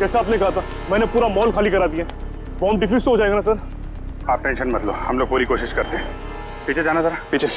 जैसा आपने कहा था मैंने पूरा मॉल खाली करा दिया। बॉम्ब डिफ्यूज तो हो जाएगा ना सर? आप टेंशन मत लो, हम लोग पूरी कोशिश करते हैं। पीछे जाना जरा, पीछे।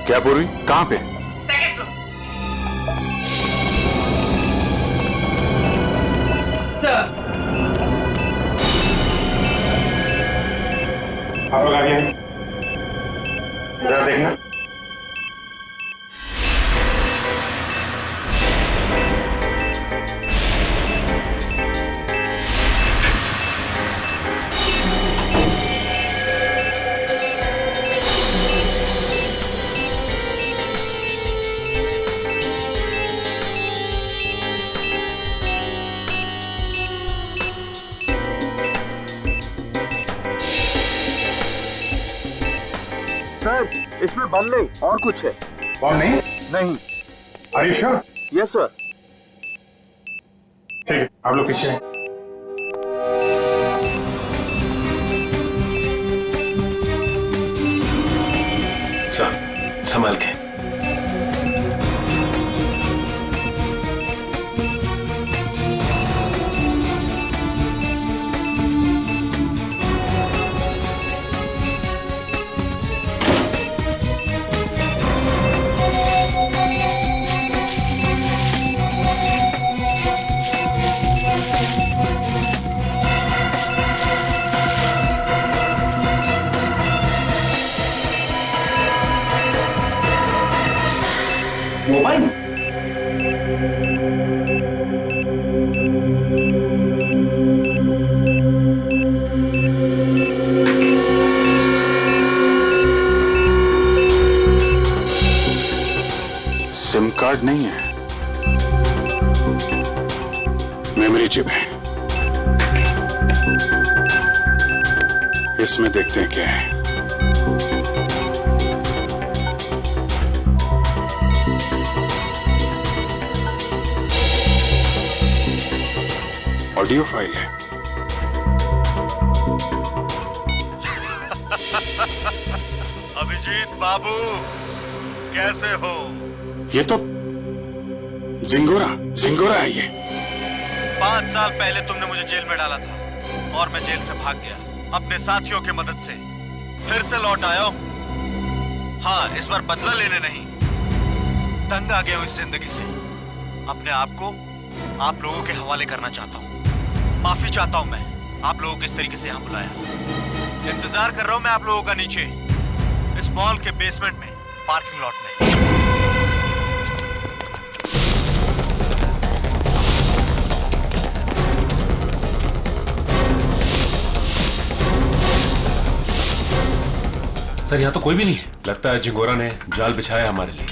क्या पूर्वी, कहाँ पे? Second floor. सर आप लोग आगे हैं, जरा देखना। सर इसमें बम नहीं और कुछ है। बॉम्ब नहीं? नहीं। Are you sure? Yes sir. ठीक है, आप लोग पीछे हैं। सर संभाल के। मोबाइल सिम कार्ड नहीं है, मेमोरी चिप है। इसमें देखते हैं क्या है। ऑडियो फाइल है। अभिजीत बाबू कैसे हो? ये तो जिंगोरा है ये। 5 साल पहले तुमने मुझे जेल में डाला था और मैं जेल से भाग गया अपने साथियों की मदद से। फिर से लौट आया हूं। हाँ, इस बार बदला लेने नहीं, तंग आ गया हूं इस जिंदगी से। अपने आप को आप लोगों के हवाले करना चाहता हूं। माफी चाहता हूं मैं आप लोगों को इस तरीके से यहां बुलाया। इंतजार कर रहा हूं मैं आप लोगों का नीचे इस मॉल के बेसमेंट में, पार्किंग लॉट में। सर यहाँ तो कोई भी नहीं है। लगता है जिंगोरा ने जाल बिछाया हमारे लिए।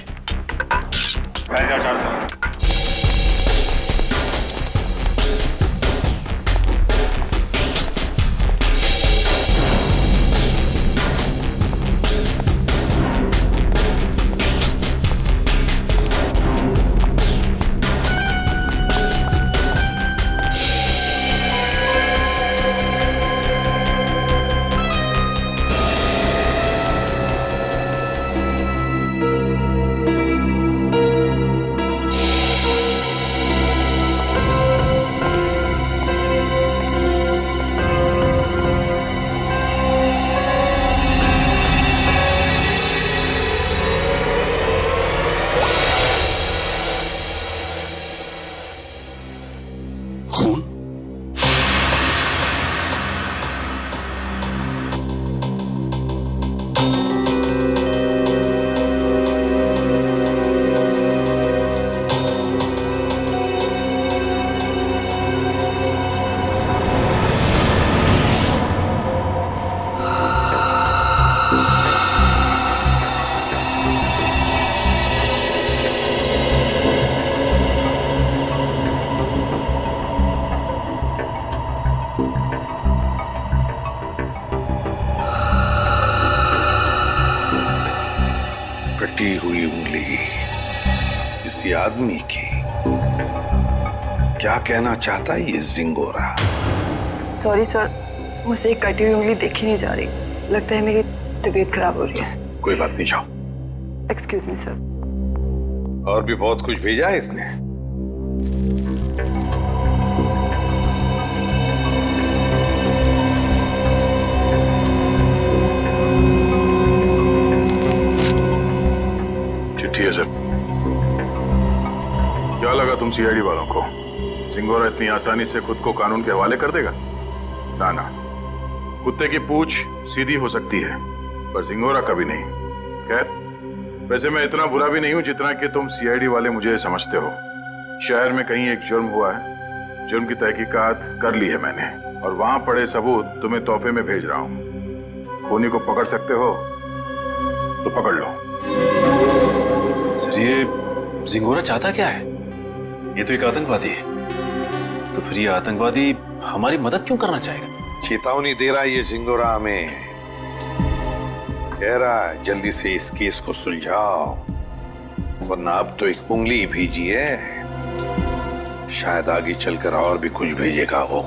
कटी हुई उंगली किसी आदमी की। क्या कहना चाहता है ये जिंगोरा? सॉरी सर, मुझे एक कटी हुई उंगली देखी नहीं जा रही। लगता है मेरी तबीयत खराब हो रही है। कोई बात नहीं, जाओ। Excuse me sir. और भी बहुत कुछ भेजा है इसने। चिट्ठी है सर। क्या लगा तुम सीआईडी वालों को जिंगोरा इतनी आसानी से खुद को कानून के हवाले कर देगा? ना ना, कुत्ते की पूंछ सीधी हो सकती है पर जिंगोरा कभी नहीं। खैर, वैसे मैं इतना बुरा भी नहीं हूं जितना कि तुम सीआईडी वाले मुझे समझते हो। शहर में कहीं एक जुर्म हुआ है, जुर्म की तहकीकात कर ली है मैंने और वहां पड़े सबूत तुम्हें तोहफे में भेज रहा हूं। खूनी को पकड़ सकते हो तो पकड़ लो। सर, ये जिंगोरा चाहता क्या है? ये तो एक आतंकवादी है। तो फिर ये आतंकवादी हमारी मदद क्यों करना चाहेगा? चेतावनी दे रहा है ये जिंगोरा हमें। कह रहा है जल्दी से इस केस को सुलझाओ, वरना अब तो एक उंगली ही भेजी है, शायद आगे चलकर और भी कुछ भेजेगा वो।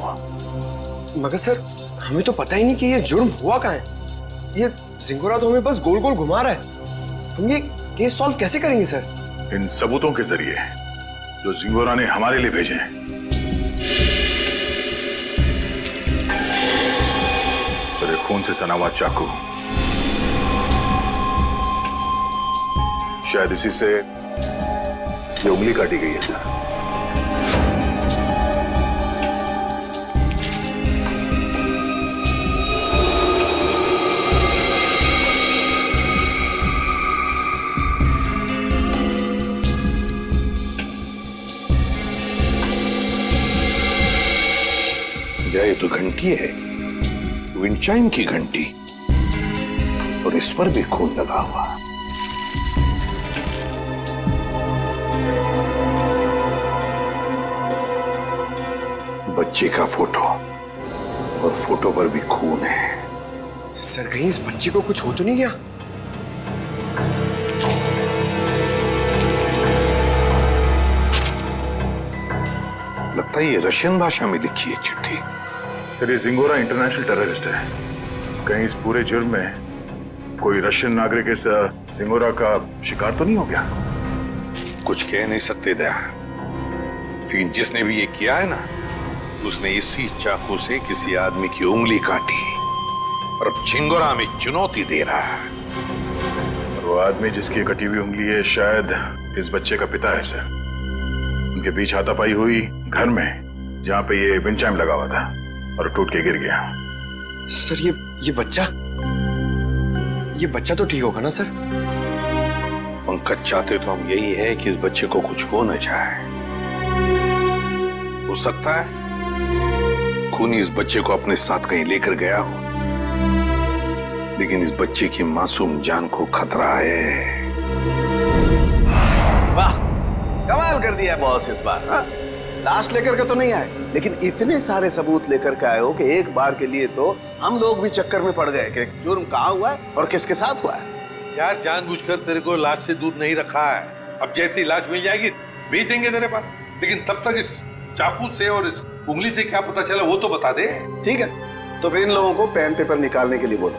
मगर सर, हमें तो पता ही नहीं कि ये जुर्म हुआ कहाँ है। ये जिंगोरा तो हमें बस गोल गोल घुमा रहा है। हम ये केस सॉल्व कैसे करेंगे सर? इन सबूतों के जरिए जो जिंगोरा ने हमारे लिए भेजे हैं। सर, एक खून से सना हुआ चाकू, शायद इसी से ये उंगली काटी गई है सर। ये तो घंटी है, विंचाइन की घंटी, और इस पर भी खून लगा हुआ। बच्चे का फोटो, और फोटो पर भी खून है। सर, कहीं इस बच्चे को कुछ हो तो नहीं गया? लगता है ये रशियन भाषा में लिखी है चिट्ठी। सर, ये जिंगोरा इंटरनेशनल टेररिस्ट है। कहीं इस पूरे जुर्म में कोई रशियन नागरिक इस जिंगोरा का शिकार तो नहीं हो गया? कुछ कह नहीं सकते दया, लेकिन जिसने भी ये किया है ना, उसने इसी चाकू से किसी आदमी की उंगली काटी और अब जिंगोरा में चुनौती दे रहा है। और वो आदमी जिसकी कटी हुई उंगली है शायद इस बच्चे का पिता है सर। उनके बीच हाथापाई हुई घर में, जहां पे ये विंचाइम लगा हुआ था और टूट के गिर गया। सर, ये बच्चा तो ठीक होगा ना सर? पंकज, चाहते तो हम यही है कि इस बच्चे को कुछ हो न जाए। हो सकता है खूनी इस बच्चे को अपने साथ कहीं लेकर गया हो, लेकिन इस बच्चे की मासूम जान को खतरा है। वाह, कमाल कर दिया बॉस इस बार। हाँ? लाश लेकर के तो नहीं आए, लेकिन इतने सारे सबूत लेकर के आए हो कि एक बार के लिए तो हम लोग भी चक्कर में पड़ गए कि जुर्म कहाँ हुआ है और किसके साथ हुआ है। यार, जानबूझकर तेरे को लाश से दूर नहीं रखा है। अब जैसे ही लाश मिल जाएगी भेज देंगे तेरे पास, लेकिन तब तक इस चाकू से और इस उंगली से क्या पता चला वो तो बता दे। ठीक है, तो फिर इन लोगों को पेन पेपर निकालने के लिए बोलो,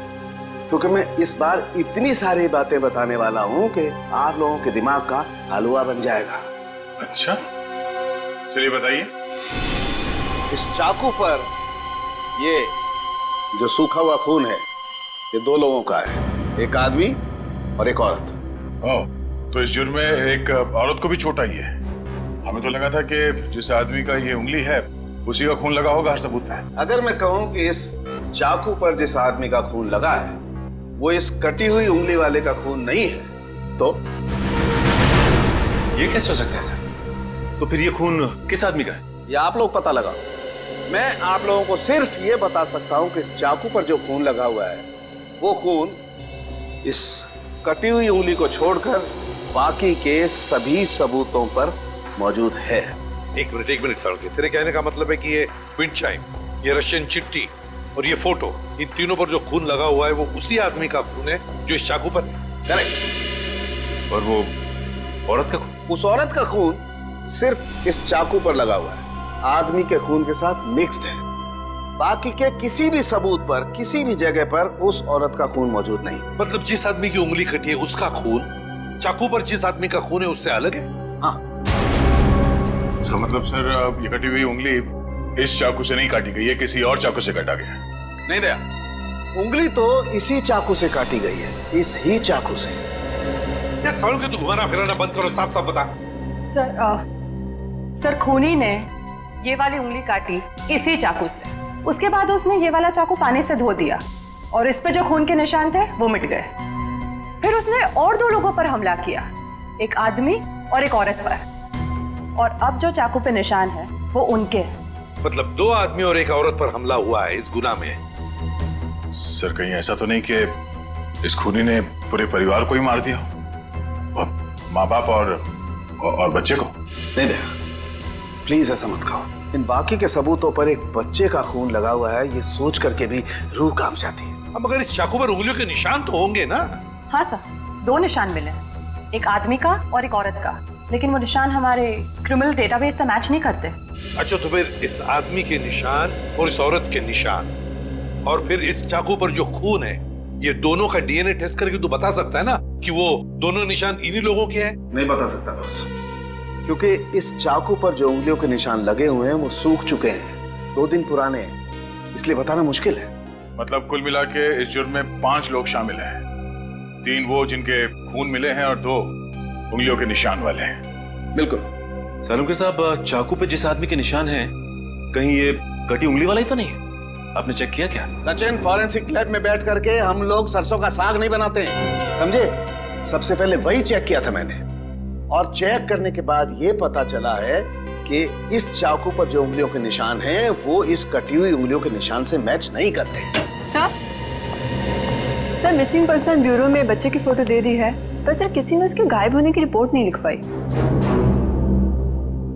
क्योंकि मैं इस बार इतनी सारी बातें बताने वाला हूँ कि आप लोगों के दिमाग का हलवा बन जाएगा। अच्छा, चलिए बताइए। इस चाकू पर ये जो सूखा हुआ खून है, ये दो लोगों का है, एक आदमी और एक औरत। ओह, तो इस जुर्म में एक औरत को भी चोट आई है। हमें तो लगा था कि जिस आदमी का ये उंगली है उसी का खून लगा होगा हर सबूत में। अगर मैं कहूं कि इस चाकू पर जिस आदमी का खून लगा है वो इस कटी हुई उंगली वाले का खून नहीं है, तो ये कैसे हो सकता है सर? तो फिर ये खून किस आदमी का है? ये आप लोग पता लगाओ। मैं आप लोगों को सिर्फ ये बता सकता हूं कि इस चाकू पर जो खून लगा हुआ है वो खून इस कटी हुई उंगली को छोड़कर बाकी के सभी सबूतों पर मौजूद है। एक मिनट सड़के, तेरे कहने का मतलब है कि ये विंचाइम, ये रशियन चिट्ठी और ये फोटो, इन तीनों पर जो खून लगा हुआ है वो उसी आदमी का खून है जो इस चाकू पर है? करेक्ट। और वो औरत का खून? उस औरत का खून सिर्फ इस चाकू पर लगा हुआ है, आदमी के खून के साथ मिक्स्ड है। बाकी के किसी भी सबूत पर, किसी भी जगह पर उस औरत का खून मौजूद नहीं। मतलब जिस आदमी की उंगली कटी है उसका खून चाकू पर जिस आदमी का खून है उससे अलग है? हाँ। इसका मतलब सर ये कटी हुई उंगली इस चाकू से नहीं काटी गई है, किसी और चाकू से काटा गया। नहीं दया, उंगली तो इसी चाकू से काटी गई है, इस ही चाकू से। यार सालों के तू घुमाना फिराना बंद करो, साफ साफ बता। सर खूनी ने ये वाली उंगली काटी इसी चाकू से। उसके बाद उसने ये वाला चाकू पानी से धो दिया और इस पे जो खून के निशान थे वो मिट गए। फिर उसने और 2 लोगों पर हमला किया, एक आदमी और एक औरत पर। और अब जो चाकू पे निशान है वो उनके हैं। मतलब 2 आदमी और एक औरत पर हमला हुआ है इस गुनाह में। सर कहीं ऐसा तो नहीं कि इस खूनी ने पूरे परिवार को ही मार दिया, और माँ बाप और बच्चे को? नहीं दे, प्लीज ऐसा मत कहो। इन बाकी के सबूतों पर एक बच्चे का खून लगा हुआ है, ये सोच करके भी रूह कांप जाती है। अब मगर इस चाकू पर उंगलियों के निशान तो होंगे ना? हाँ सर, 2 निशान मिले हैं, एक आदमी का और एक औरत का, लेकिन वो निशान हमारे क्रिमिनल डेटाबेस से मैच नहीं करते। अच्छा, तो फिर इस आदमी के निशान और इस औरत के निशान और फिर इस चाकू पर जो खून है, ये दोनों का डीएनए टेस्ट करके तू बता सकता है ना कि वो दोनों निशान इन्हीं लोगों के हैं? नहीं बता सकता बॉस, क्योंकि इस चाकू पर जो उंगलियों के निशान लगे हुए हैं वो सूख चुके हैं, 2 दिन पुराने हैं, इसलिए बताना मुश्किल है। मतलब कुल मिला के इस जुर्म में 5 लोग शामिल हैं, 3 वो जिनके खून मिले हैं और 2 उंगलियों के निशान वाले हैं। बिल्कुल। सालुंके साहब, चाकू पे जिस आदमी के निशान हैं, कहीं ये कटी उंगली वाला ही तो नहीं है? आपने चेक किया क्या? सचिन, फॉरेंसिक लैब में बैठ करके हम लोग सरसों का साग नहीं बनाते हैं, समझे? सबसे पहले वही चेक किया था मैंने, और चेक करने के बाद ये पता चला है कि इस चाकू पर जो उंगलियों के निशान हैं वो इस कटी हुई उंगलियों के निशान से मैच नहीं करते। सर मिसिंग पर्सन ब्यूरो में बच्चे की फोटो दे दी है, पर सर किसी ने उसके गायब होने की रिपोर्ट नहीं लिखवाई।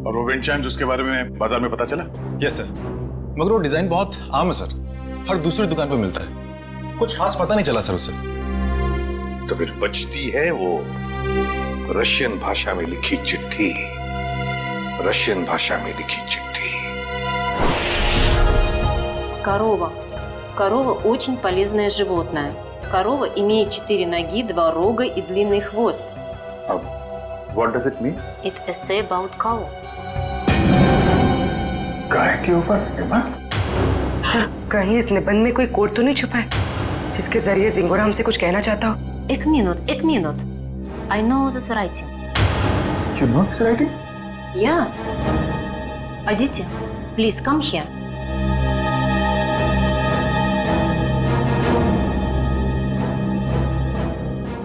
और वो विंड चाइम्स उसके बारे में बाजार में पता चला? यस सर, मगर वो डिजाइन बहुत आम है सर, हर दूसरी दुकान पर मिलता है, कुछ खास पता नहीं चला सर उससे। तो फिर बचती है वो रशियन भाषा में लिखी चिट्ठी, रशियन भाषा में लिखी चिट्ठी। Корова. Корова очень полезное животное. Корова имеет 4 ноги, 2 рога и длинный хвост. What does it mean? It essay about cow. गाय के ऊपर? सर कहीं इस निबंध में कोई कोड तो नहीं छुपा है जिसके जरिए जिंगोरा हमसे कुछ कहना चाहता हो? एक minute. I know this writing. You know this writing? Yeah. Aditi, please come here.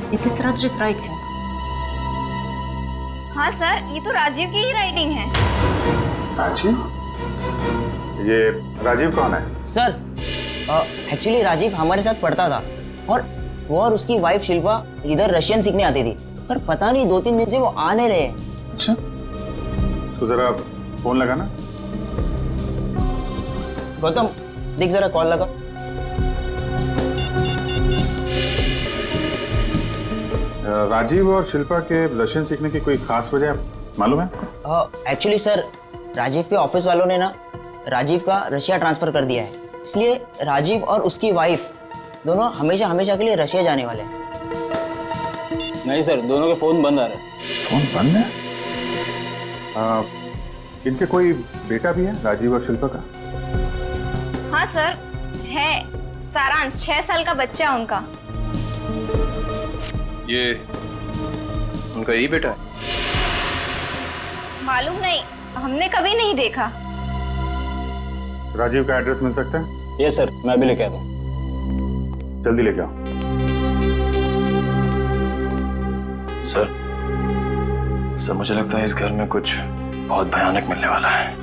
It is Rajiv writing. हाँ सर, ये तो राजीव की ही राइटिंग है। राजीव? ये राजीव कौन है? सर एक्चुअली राजीव हमारे साथ पढ़ता था, और वो और उसकी वाइफ शिल्पा इधर रशियन सीखने आती थी, पर पता नहीं 2-3 दिन से वो आ नहीं रहे। अच्छा, तो जरा फोन लगा ना। गौतम देख जरा, कॉल लगा। राजीव और शिल्पा के रशियन सीखने की कोई खास वजह मालूम है? एक्चुअली सर, राजीव के ऑफिस वालों ने ना राजीव का रशिया ट्रांसफर कर दिया है, इसलिए राजीव और उसकी वाइफ दोनों हमेशा के लिए रशिया जाने वाले हैं। नहीं सर, दोनों के फोन बंद आ रहे हैं। फोन बंद है? इनके कोई बेटा भी है, राजीव और शिल्पा का? हाँ सर है, सारांश 6 साल का बच्चा उनका। ये उनका यही बेटा है? मालूम नहीं, हमने कभी नहीं देखा। राजीव का एड्रेस मिल सकता है? यस सर, मैं अभी लेके आता हूँ। जल्दी लेके आओ। सर मुझे लगता है इस घर में कुछ बहुत भयानक मिलने वाला है।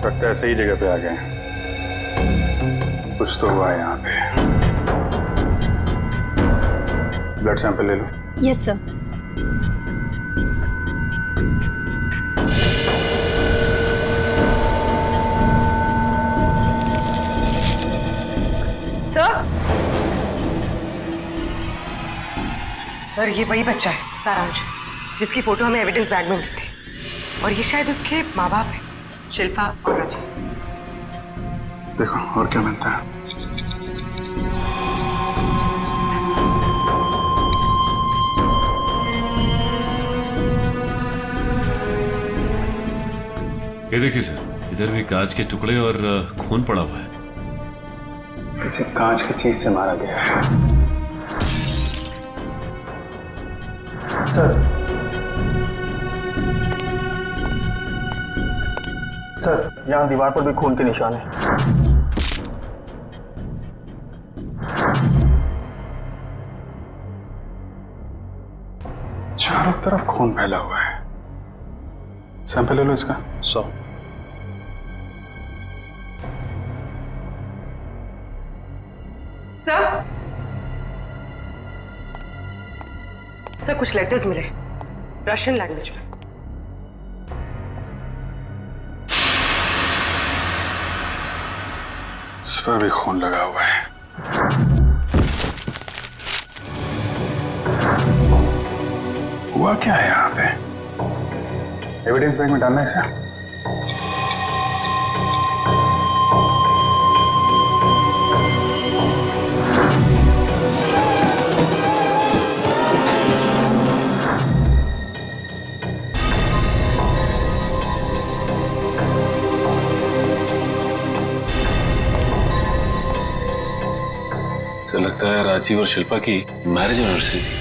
लगता है सही जगह पे आ गए। कुछ तो हुआ है यहाँ पे। ब्लड सैंपल ले लो। Yes sir. सर ये वही बच्चा है सारांश, जिसकी फोटो हमें एविडेंस बैग में मिली थी, और ये शायद उसके माँ बाप है, शिल्पा और राजीव। देखो और क्या मिलता है। ये देखिए सर, इधर भी कांच के टुकड़े और खून पड़ा हुआ है। किसी कांच की चीज से मारा गया है। सर यहाँ दीवार पर भी खून के निशान है। चारों तरफ खून फैला हुआ है। सैंपल ले लो इसका। 100। सर कुछ लेटर्स मिले रशियन लैंग्वेज में। इस पर भी खून लगा हुआ है। हुआ क्या है यहाँ पे? एविडेंस बैग में डालना है इसे। ऐसा लगता है राजीव और शिल्पा की मैरिज एनिवर्सरी थी।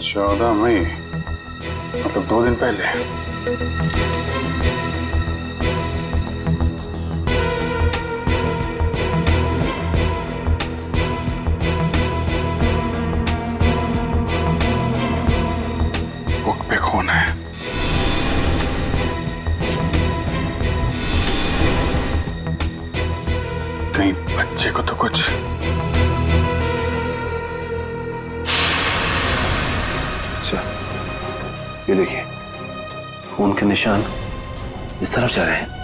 चौदह मई मतलब 2 दिन पहले। बुक पे खून है। कहीं बच्चे को तो कुछ। सर ये देखिए, खून के निशान इस तरफ जा रहे हैं।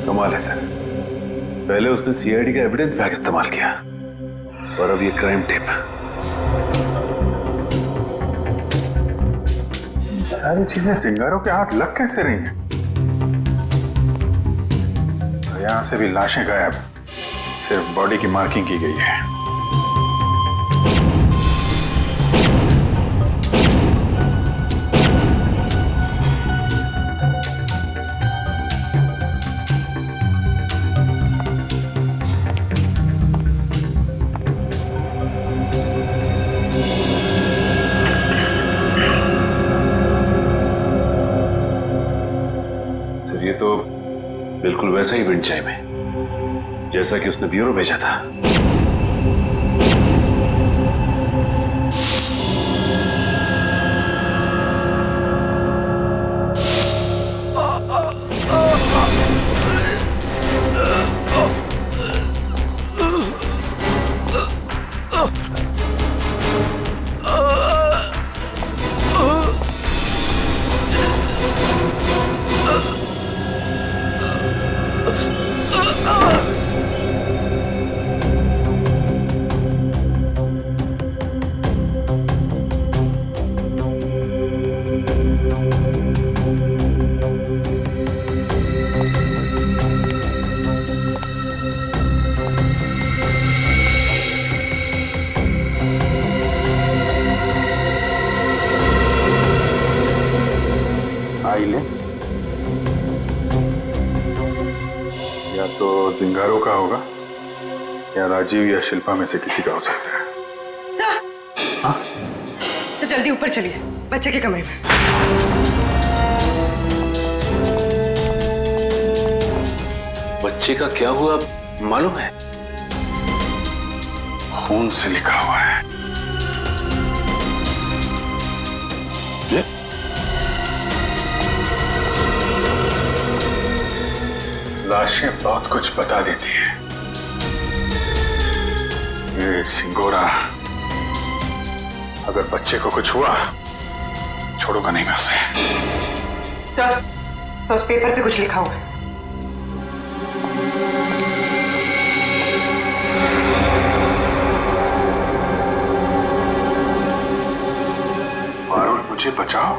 कमाल है सर, पहले उसने सीआईडी का एविडेंस बैग इस्तेमाल किया और अब ये क्राइम टेप। सारी चीजें चिंगारों के हाथ लग कैसे रही हैं? यहां से भी लाशें गायब, सिर्फ बॉडी की मार्किंग की गई है। ये तो बिल्कुल वैसा ही विंड चाइम है जैसा कि उसने ब्यूरो भेजा था। सिंगारों का होगा या राजीव या शिल्पा में से किसी का हो सकता है। सर, हाँ? तो जल्दी ऊपर चलिए, बच्चे के कमरे में। बच्चे का क्या हुआ मालूम है? खून से लिखा हुआ है। ये? लाशें बहुत कुछ बता देती है। ये सिंगोरा अगर बच्चे को कुछ हुआ छोड़ूंगा नहीं मैं उसे। सर, उस पेपर पे कुछ लिखा हुआ है। पारुल मुझे बचाओ।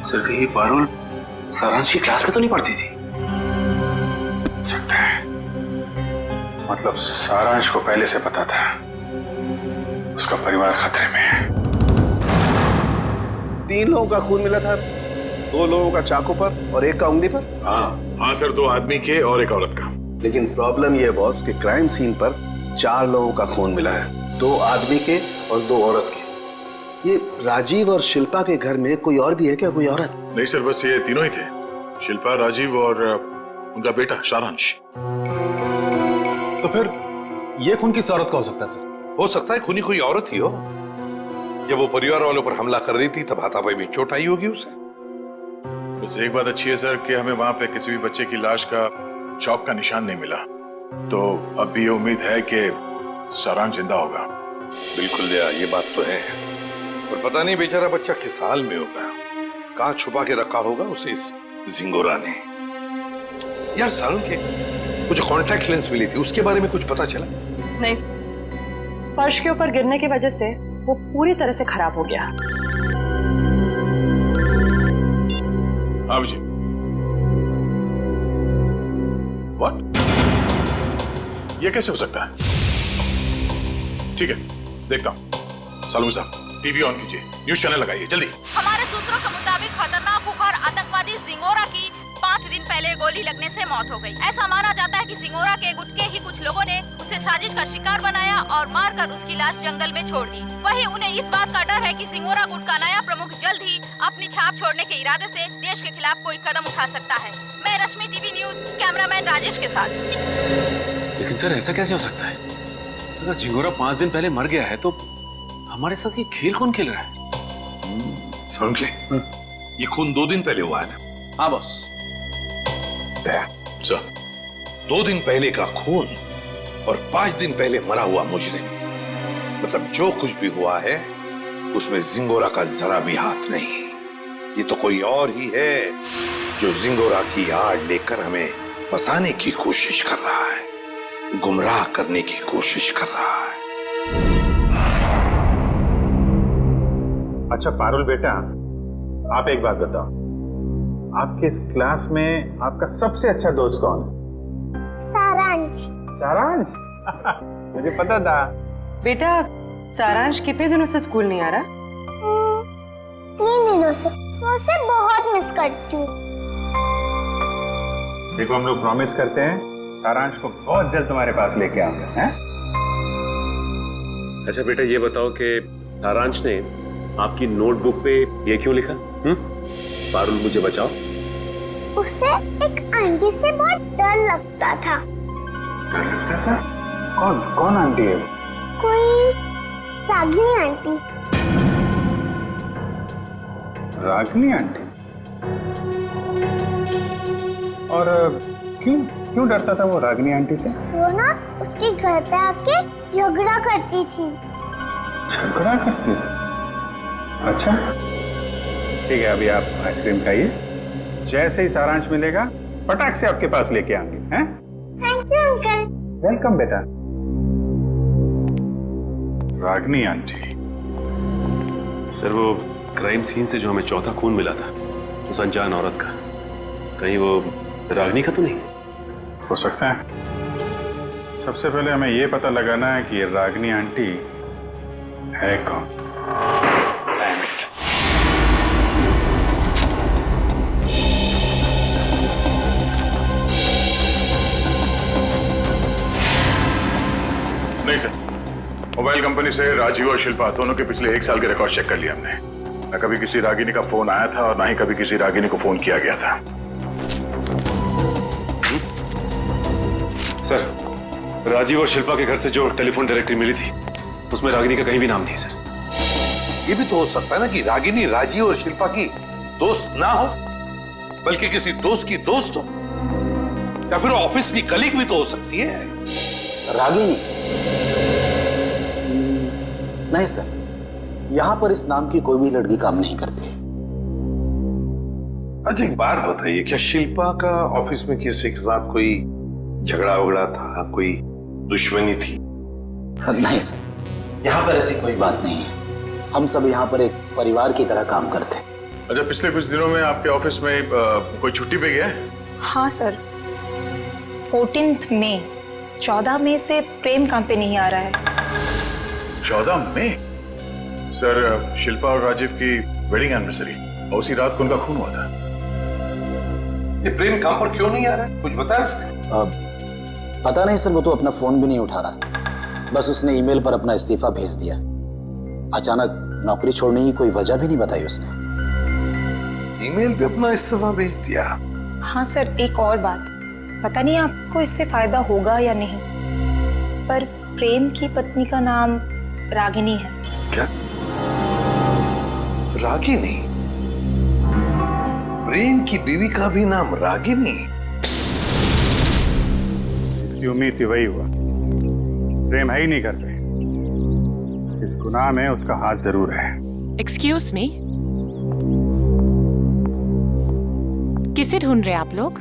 सर कहीं पारुल सारांश की क्लास में तो नहीं पढ़ती थी? सकता है, मतलब सारांश को पहले से पता था उसका परिवार खतरे में है। 3 लोगों का खून मिला था, 2 लोगों का चाकू पर और 1 का उंगली पर। हाँ सर, 2 आदमी के और 1 औरत का। लेकिन प्रॉब्लम यह है बॉस कि क्राइम सीन पर 4 लोगों का खून मिला है, 2 आदमी के और 2 औरत के। ये राजीव और शिल्पा के घर में कोई और भी है क्या, कोई औरत? नहीं सर, बस ये तीनों ही थे, शिल्पा, राजीव और उनका बेटा सारांश। तो फिर ये खून किस औरत का हो सकता है सर? हो सकता है खूनी कोई औरत ही हो। जब वो परिवार वालों पर हमला कर रही थी तब हाथापाई में चोट आई होगी उसे। बस एक बात अच्छी है सर कि हमें वहां पे किसी भी बच्चे की लाश का चौक का निशान नहीं मिला, तो अब भी ये उम्मीद है कि सारांश जिंदा होगा। बिल्कुल दया, ये बात तो है, पर पता नहीं बेचारा बच्चा किस हाल में होगा, कहाँ छुपा के रखा होगा उसे इस जिंगोरा ने। यार सारुण के वो जो कॉन्टैक्ट लेंस मिली थी उसके बारे में कुछ पता चला? नहीं, फर्श के ऊपर गिरने की वजह से वो पूरी तरह से खराब हो गया। हाँ जी। व्हाट? ये कैसे हो सकता है? ठीक है, देखता हूं। सालू साहब, टीवी ऑन कीजिए, न्यूज चैनल लगाइए जल्दी। हमारे सूत्रों के मुताबिक खतरनाक खुखार आतंकवादी जिंगोरा की 5 दिन पहले गोली लगने से मौत हो गई। ऐसा माना जाता है कि जिंगोरा के गुट के ही कुछ लोगों ने उसे साजिश का शिकार बनाया और मारकर उसकी लाश जंगल में छोड़ दी। वहीं उन्हें इस बात का डर है कि जिंगोरा गुट का नया प्रमुख जल्द ही अपनी छाप छोड़ने के इरादे से देश के खिलाफ कोई कदम उठा सकता है। मैं रश्मि, टीवी न्यूज, कैमरामैन राजेश के साथ। लेकिन सर ऐसा कैसे हो सकता है? अगर जिंगोरा 5 दिन पहले मर गया है तो हमारे साथ ये खेल कौन खेल रहा है? सुन के ये खून 2 दिन पहले हुआ है ना? हाँ बॉस। सर, 2 दिन पहले का खून और 5 दिन पहले मरा हुआ मुजरिम, मतलब जो कुछ भी हुआ है उसमें जिंगोरा का जरा भी हाथ नहीं। ये तो कोई और ही है जो जिंगोरा की आड़ लेकर हमें फंसाने की कोशिश कर रहा है, गुमराह करने की कोशिश कर रहा है। अच्छा पारुल बेटा, आप एक बात बताओ, आपके इस क्लास में आपका सबसे अच्छा दोस्त कौन है? सारांश। सारांश? मुझे पता था। बेटा, सारांश कितने दिनों से स्कूल नहीं आ रहा? 3 दिनों से। मैं उसे बहुत मिस करती हूँ। देखो, हम लोग प्रॉमिस करते हैं सारांश को बहुत जल्द तुम्हारे पास लेके आऊंगा, हैं? अच्छा बेटा, ये बताओ कि सारांश ने आपकी नोटबुक पे ये क्यों लिखा? पारुल मुझे बचाओ। उसे एक आंटी से बहुत डर लगता था। डर लगता था? कौन आंटी है? कोई रागिनी आंटी। रागिनी आंटी? और क्यों डरता था वो रागिनी आंटी से? वो ना उसके घर पे आके झगड़ा करती थी। झगड़ा करती थी? अच्छा ठीक है, अभी आप आइसक्रीम खाइए, जैसे ही सारांश मिलेगा पटाख से आपके पास लेके आएंगे, हैं? Thank you uncle. वेलकम बेटा। रागिनी आंटी। सर, वो क्राइम सीन से जो हमें चौथा खून मिला था उस अनजान औरत का, कहीं वो रागिनी का तो नहीं? हो सकता है। सबसे पहले हमें ये पता लगाना है कि ये रागिनी आंटी है कौन। नहीं सर, मोबाइल कंपनी से राजीव और शिल्पा दोनों के पिछले 1 साल के रिकॉर्ड चेक कर लिए हमने। न कभी किसी रागिनी का फोन आया था और ना ही कभी किसी रागिनी को फोन किया गया था। सर, राजीव और शिल्पा के घर से जो टेलीफोन डायरेक्टरी मिली थी उसमें रागिनी का कहीं भी नाम नहीं है सर। ये भी तो हो सकता है ना कि रागिनी राजीव और शिल्पा की दोस्त ना हो, बल्कि किसी दोस्त की दोस्त हो, या फिर ऑफिस की कलीग भी तो हो सकती है। रागिनी? नहीं सर, यहां पर इस नाम की कोई भी लड़की काम नहीं करती। अच्छा एक बात बताइए, क्या शिल्पा का ऑफिस में किसी के साथ कोई झगड़ा वगड़ा था, कोई दुश्मनी थी? नहीं सर, यहाँ पर ऐसी कोई बात नहीं है। हम सब यहाँ पर एक परिवार की तरह काम करते हैं। अच्छा, पिछले कुछ दिनों में आपके ऑफिस में कोई छुट्टी पे गया है? हाँ सर, 14 मई 14 मई से प्रेम काम पे नहीं आ रहा है। 14 मई? सर, शिल्पा और राजीव की वेडिंग एनिवर्सरी और उसी रात को उनका खून हुआ था। ये प्रेम काम पर क्यों नहीं आ रहा है, कुछ बताया उसने? पता नहीं सर, वो तो अपना फोन भी नहीं उठा रहा। बस उसने ईमेल पर अपना इस्तीफा भेज दिया। अचानक नौकरी छोड़ने की कोई वजह भी नहीं बताई उसने। ईमेल पे अपना इस्तीफा भेज दिया? हाँ सर, एक और बात, पता नहीं आपको इससे फायदा होगा या नहीं, पर प्रेम की पत्नी का नाम रागिनी है। क्या? रागिनी? प्रेम की बीवी का भी नाम रागिनी? इसकी उम्मीद थी वही हुआ। प्रेम है ही नहीं करते। इस गुनाह में उसका हाथ जरूर है। एक्सक्यूज मी, किसे ढूंढ रहे हैं आप लोग?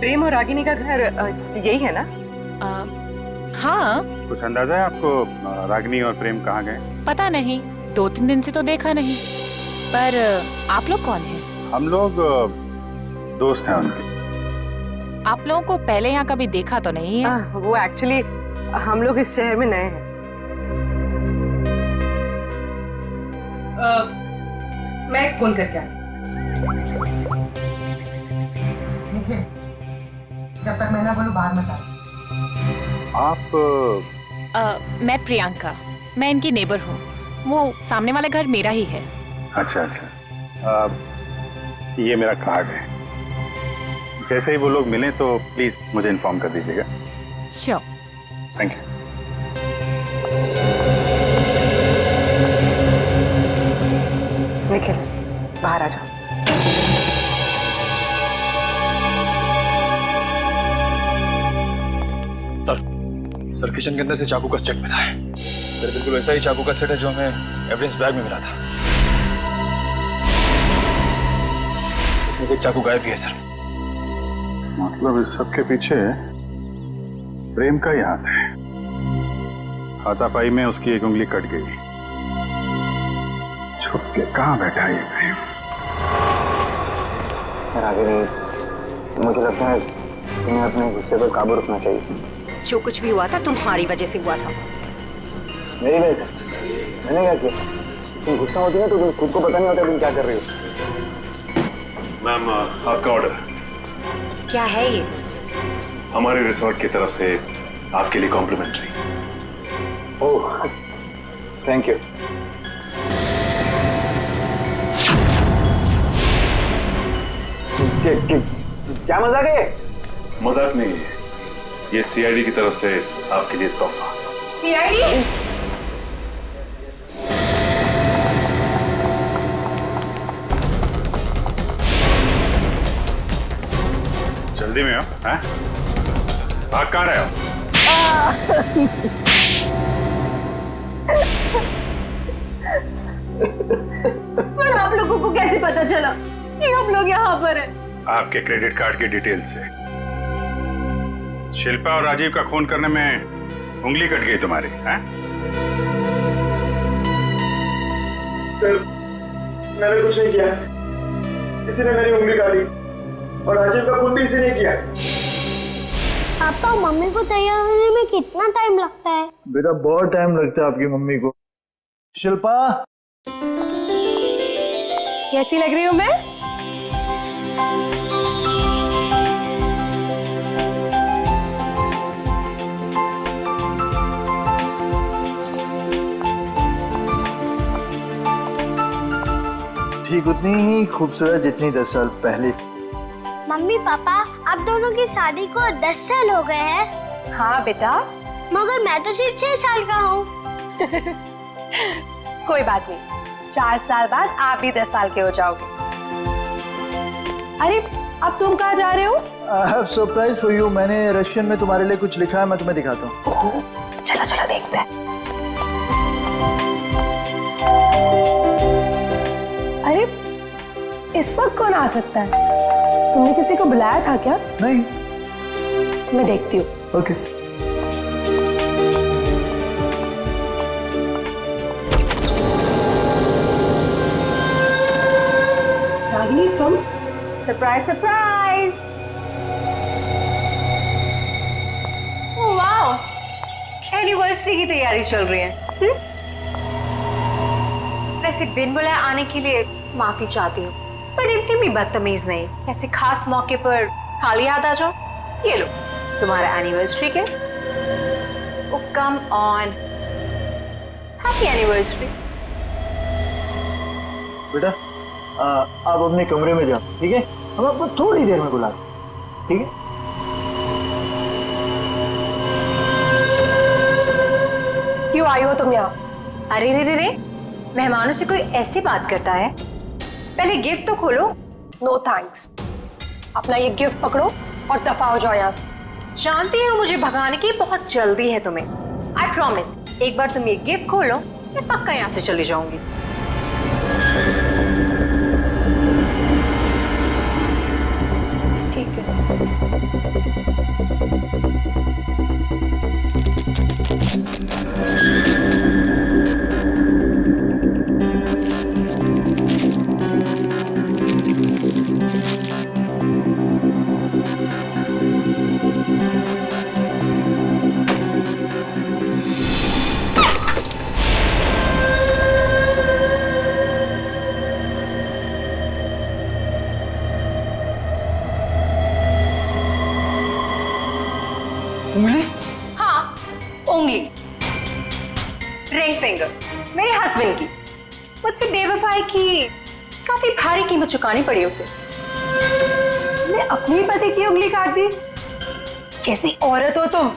प्रेम और रागिनी का घर यही है ना? हाँ। कुछ अंदाजा है आपको रागिनी और प्रेम कहाँ गए? पता नहीं, 2-3 दिन से तो देखा नहीं। पर आप लोग कौन हैं? हम लोग दोस्त हैं उनके। आप लोगों को पहले यहाँ कभी देखा तो नहीं है? वो एक्चुअली हम लोग इस शहर में नए हैं। मैं एक फोन करके आई। निखिल, जब तक मैं ना बोलूं बाहर मत आओ। आप? मैं प्रियंका, मैं इनकी नेबर हूँ। वो सामने वाला घर मेरा ही है। अच्छा। ये मेरा कार्ड है। जैसे ही वो लोग मिलें तो प्लीज मुझे इन्फॉर्म कर दीजिएगा। श्योर। Thank you. निखिल, बाहर आ जाओ। सर, किचन के अंदर से चाकू का सेट मिला है। सर, बिल्कुल वैसा ही चाकू का सेट है जो हमें एविडेंस बैग में मिला था। इसमें से एक चाकू गायब भी है सर। मतलब इस सब के पीछे प्रेम का ही हाथ है। हाथापाई में उसकी एक उंगली कट गई। छुप के कहाँ बैठा है ये प्रेम? रागिनी, मुझे लगता है तुम्हें अपने गुस्से पर काबू रखना चाहिए। जो कुछ भी हुआ था तुम्हारी वजह से हुआ था। मेरी वजह से? मैंने क्या किया? तुम गुस्सा होती है तो तुम खुद को पता नहीं होता तुम क्या कर रही हो। मैम, आपका ऑर्डर। क्या है ये? हमारे रिसोर्ट की तरफ से आपके लिए कॉम्प्लीमेंट्री। Oh, thank you. क्या मजाक है? मजाक नहीं है, ये सीआईडी की तरफ से आपके लिए तोहफा। सीआईडी? जल्दी में हो? हैं? भाग कहाँ रहे हो? पर आप लोगों को कैसे पता चला कि हम लोग यहाँ पर हैं? आपके क्रेडिट कार्ड की डिटेल से। शिल्पा और राजीव का खून करने में उंगली कट गई तुम्हारी, हैं? सर, मैंने कुछ नहीं किया। किसी ने मेरी उंगली काटी और राजीव का खून भी इसी ने किया। पापा, मम्मी को तैयार होने में कितना टाइम लगता है? बेटा, बहुत टाइम लगता है आपकी मम्मी को। शिल्पा, कैसी लग रही हूँ मैं? ठीक उतनी ही खूबसूरत जितनी 10 साल पहले थी। मम्मी पापा आप दोनों की शादी को 10 साल हो गए हैं। हाँ बेटा। मगर मैं तो सिर्फ 6 साल का हूँ। कोई बात नहीं, 4 साल बाद आप भी 10 साल के हो जाओगे। अरे अब तुम कहाँ जा रहे हो? I have surprise for you। मैंने रशियन में तुम्हारे लिए कुछ लिखा है, मैं तुम्हें दिखाता हूँ। चलो चलो देखते हैं। अरे इस वक्त कौन आ सकता है? तुमने किसी को बुलाया था क्या? नहीं। मैं देखती हूँ। ओके। रागिनी तुम? Surprise surprise. Oh wow, anniversary की तैयारी चल रही है। वैसे बिन बुलाए आने के लिए माफी चाहती हूँ, पर इतनी भी बदतमीज नहीं। ऐसे खास मौके पर खाली हाथ आ जाओ। ये लो तुम्हारा एनिवर्सरी के। ओ कम ऑन, हैप्पी एनिवर्सरी। बेटा आप अपने कमरे में जाओ, ठीक है? हम आपको थोड़ी देर में बुला, ठीक है? क्यों आई हो तुम यहाँ? अरे रे रे रे, मेहमानों से कोई ऐसी बात करता है? पहले गिफ्ट तो खोलो। नो थैंक्स, अपना ये गिफ्ट पकड़ो और दफा हो जाओ यहाँ से। जानती हो मुझे भगाने की बहुत जल्दी है तुम्हें। आई प्रॉमिस, एक बार तुम ये गिफ्ट खोलो मैं पक्का यहाँ से चली जाऊंगी। ठीक है। उंगली? हाँ उंगली, रिंग फिंगर, मेरे हस्बैंड की। मुझसे बेवफाई की काफी भारी कीमत चुकानी पड़ी उसे। मैं अपनी पति की उंगली काट दी? कैसी औरत हो तुम?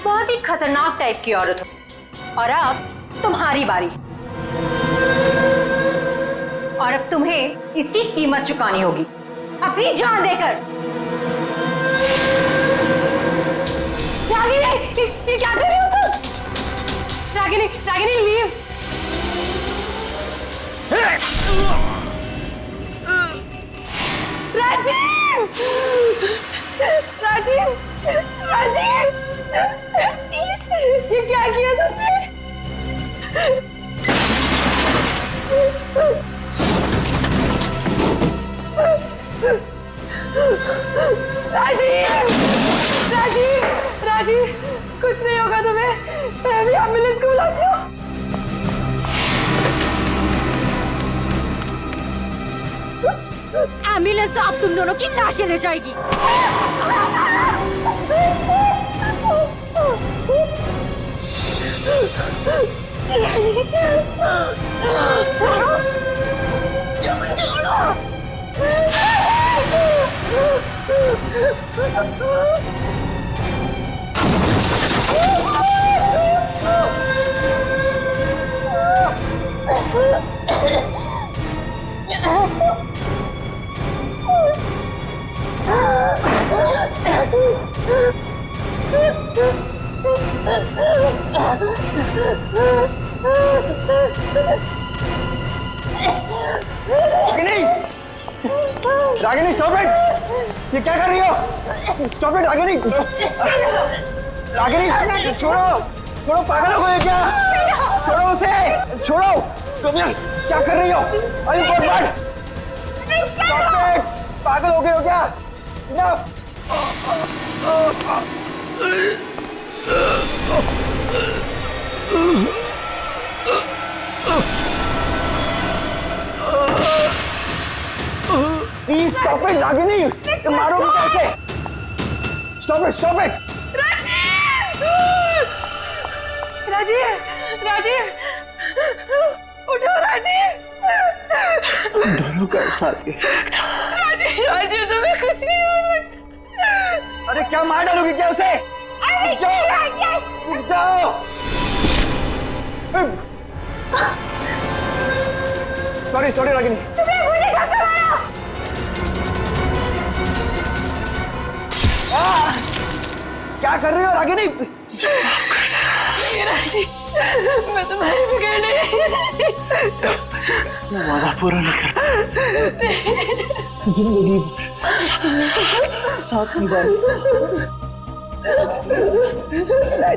बहुत ही खतरनाक टाइप की औरत हो। और अब तुम्हारी बारी, और अब तुम्हें इसकी कीमत चुकानी होगी अपनी जान देकर। रागिनी, ये क्या कर रही हो तुम? रागिनी, रागिनी लीव। राजीव, राजीव, राजीव, ये क्या किया तुमने? राजीव, राजीव, राजीव, कुछ नहीं होगा तुम्हें। मैं अभी एम्बुलेंस को बुलाती हूँ। एम्बुलेंस आप तुम दोनों की लाशें ले जाएगी। Ragini stop it! ये क्या कर रही हो? Stop it Ragini! रागिनी छोड़ो, छोड़ो, पागल हो गए क्या? छोड़ो उसे, छोड़ो! तुम यार क्या कर रही हो? अरे बर्बाद! Stop it! पागल हो गए हो क्या? Please stop it Ragini! तुम मारोगे कैसे? Stop it, stop it! Rajiv, Rajiv, उठो राजीव, दोनों का साथ ही राजीव राजीव तुम्हें कुछ नहीं हो सकता। अरे क्या मार डालोगी क्या उसे? रुक जाओ। Sorry sorry Ragini. तुम्हें मुझे धक्का मारा। क्या कर रही हो रागिनी? राजीव मैं तुम्हारी बिगड़ने वादा पूरा नहीं कर जिंदगी साथ निभाए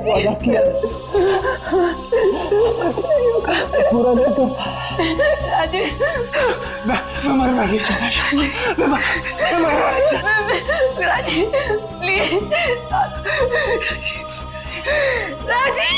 वादा किया पूरा नहीं कर राजीव मैं मरना नहीं चाहता मैं मरना नहीं चाहता Rajiv please Rajiv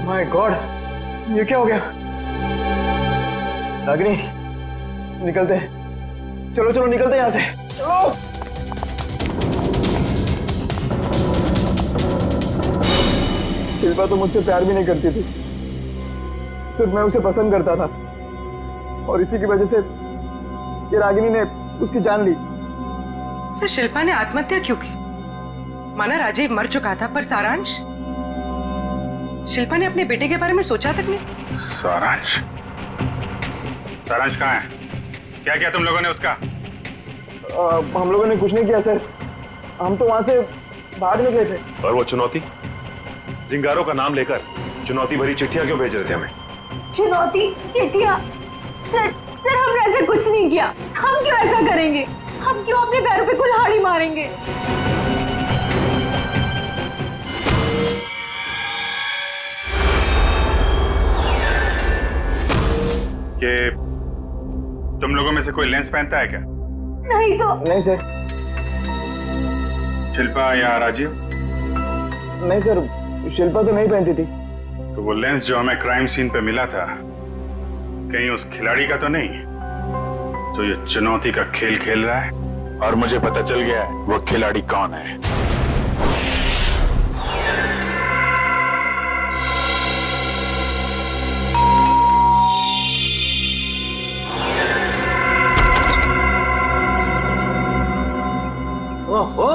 my god ये क्या हो गया? रागिनी निकलते हैं। चलो चलो निकलते हैं यहाँ से। चलो शिल्पा तो मुझसे प्यार भी नहीं करती थी, सिर्फ मैं उसे पसंद करता था और इसी की वजह से ये रागिनी ने उसकी जान ली। सर शिल्पा ने आत्महत्या क्यों की? माना राजीव मर चुका था, पर सारांश? शिल्पा ने अपने बेटे के बारे में सोचा तक नहीं। सारांश? सारांश कहाँ है? क्या किया तुम लोगों ने उसका? हम लोगों ने कुछ नहीं किया सर, हम तो वहां से भाग निकले थे। और वो चुनौती जिंगारों का नाम लेकर चुनौती भरी चिट्ठियां क्यों भेज रहे थे हमें? चुनौती चिट्ठियां? सर सर हमने ऐसा कुछ नहीं किया। हम क्यों ऐसा करेंगे? हम क्यों अपने पैरों पे कुल्हाड़ी मारेंगे? कि तुम लोगों में से कोई लेंस पहनता है क्या? नहीं तो। नहीं सर। शिल्पा या राजीव? नहीं सर, शिल्पा तो नहीं पहनती थी। तो वो लेंस जो हमें क्राइम सीन पे मिला था, कहीं उस खिलाड़ी का तो नहीं जो ये चुनौती का खेल खेल रहा है? और मुझे पता चल गया है वो खिलाड़ी कौन है। ओहो,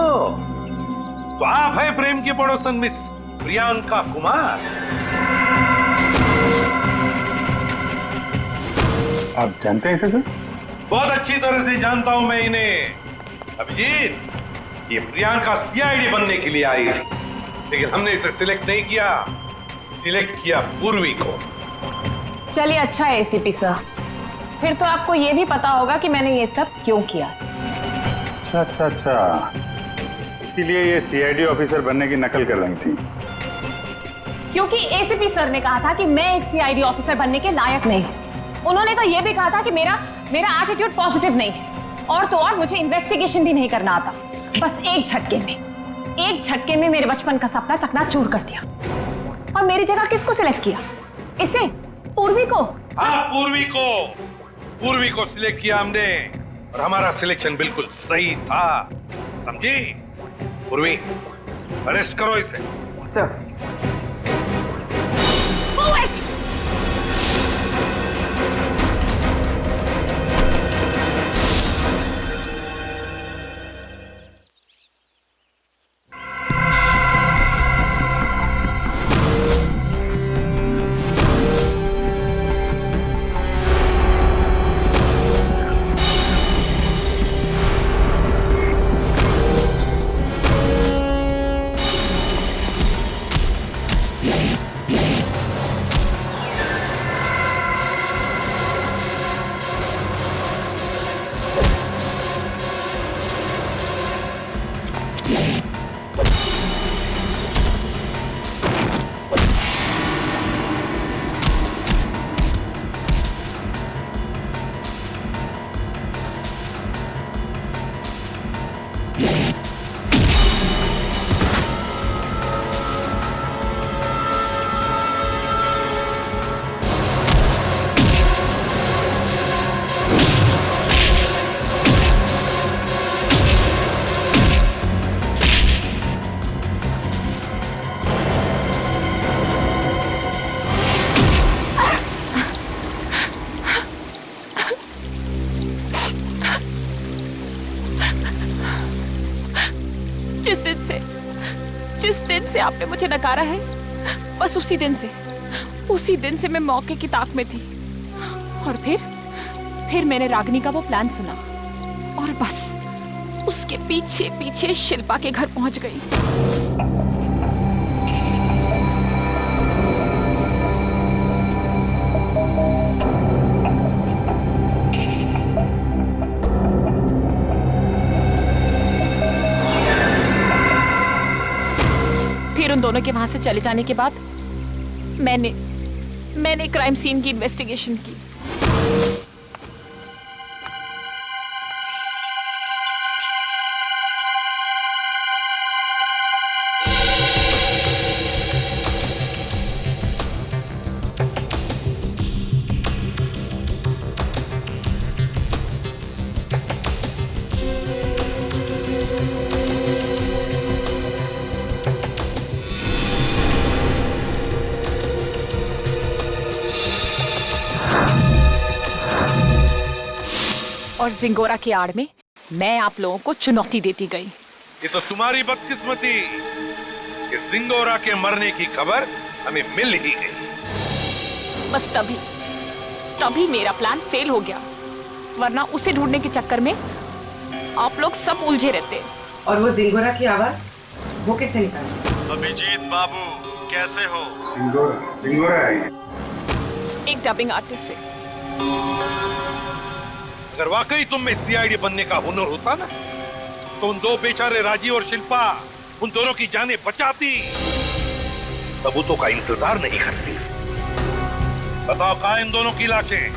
तो आप है प्रेम की पड़ोसन मिस प्रियंका कुमार। आप जानते हैं इसे सर? बहुत अच्छी तरह से जानता हूं मैं इन्हें। अभिजीत, ये प्रियंका सीआईडी बनने के लिए आई थी, लेकिन हमने इसे सिलेक्ट नहीं किया, सिलेक्ट किया पूर्वी को। चलिए अच्छा है एसीपी सर, फिर तो आपको ये भी पता होगा कि मैंने ये सब क्यों किया। अच्छा, इसीलिए ये सीआईडी ऑफिसर बनने की नकल कर रही थी। क्योंकि एसीपी सर ने कहा था कि मैं एक सीआईडी ऑफिसर बनने के लायक नहीं हूं। उन्होंने तो ये भी कहा था कि मेरा एटीट्यूड पॉजिटिव नहीं है, और तो और मुझे इन्वेस्टिगेशन भी नहीं करना आता। बस एक झटके में मेरे बचपन का सपना चकनाचूर कर दिया। और मेरी जगह किसको सिलेक्ट किया? इसे? पूर्वी को? हाँ, पूर्वी को सिलेक्ट किया हमने, और हमारा सिलेक्शन बिल्कुल सही था, समझी? पूर्वी, अरेस्ट करो इसे। सर। जिस दिन से आपने मुझे नकारा है, बस उसी दिन से मैं मौके की ताक में थी। और फिर मैंने रागिनी का वो प्लान सुना और बस उसके पीछे पीछे शिल्पा के घर पहुंच गई। फिर उन दोनों के वहां से चले जाने के बाद मैंने क्राइम सीन की इन्वेस्टिगेशन की। और जिंगोरा की आड़ में मैं आप लोगों को चुनौती देती गई। ये तो तुम्हारी बदकिस्मती कि जिंगोरा के मरने की खबर हमें मिल ही गई। बस तभी मेरा प्लान फेल हो गया, वरना उसे ढूंढने के चक्कर में आप लोग सब उलझे रहते। और वो जिंगोरा की आवाज वो कैसे निकाली? अभिजीत बाबू कैसे हो? जिंगोरा है एक डबिंग आर्टिस्ट से। अगर वाकई तुम में सीआईडी बनने का हुनर होता ना, तो उन दो बेचारे राजी और शिल्पा उन दोनों की जानें बचाती, सबूतों का इंतजार नहीं करती। बताओ कहां इन दोनों की लाशें?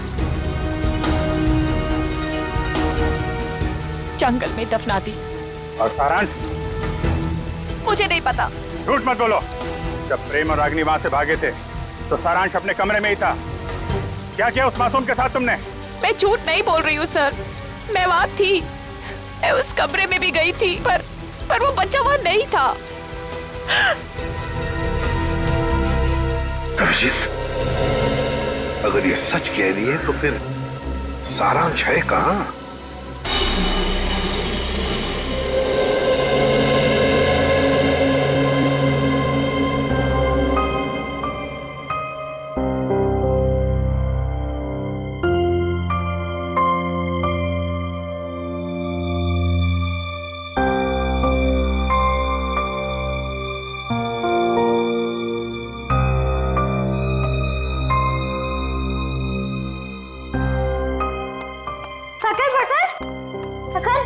जंगल में दफना दी। और सारांश? मुझे नहीं पता। झूठ मत बोलो। जब प्रेम और रागिनी वहां से भागे थे तो सारांश अपने कमरे में ही था। क्या किया उस मासूम के साथ तुमने? मैं झूठ नहीं बोल रही हूँ सर, मैं वहां थी, मैं उस कमरे में भी गई थी, पर वो बच्चा वहां नहीं था। अभिजीत, अगर ये सच कह रही है तो फिर सारांश है कहां? पकड़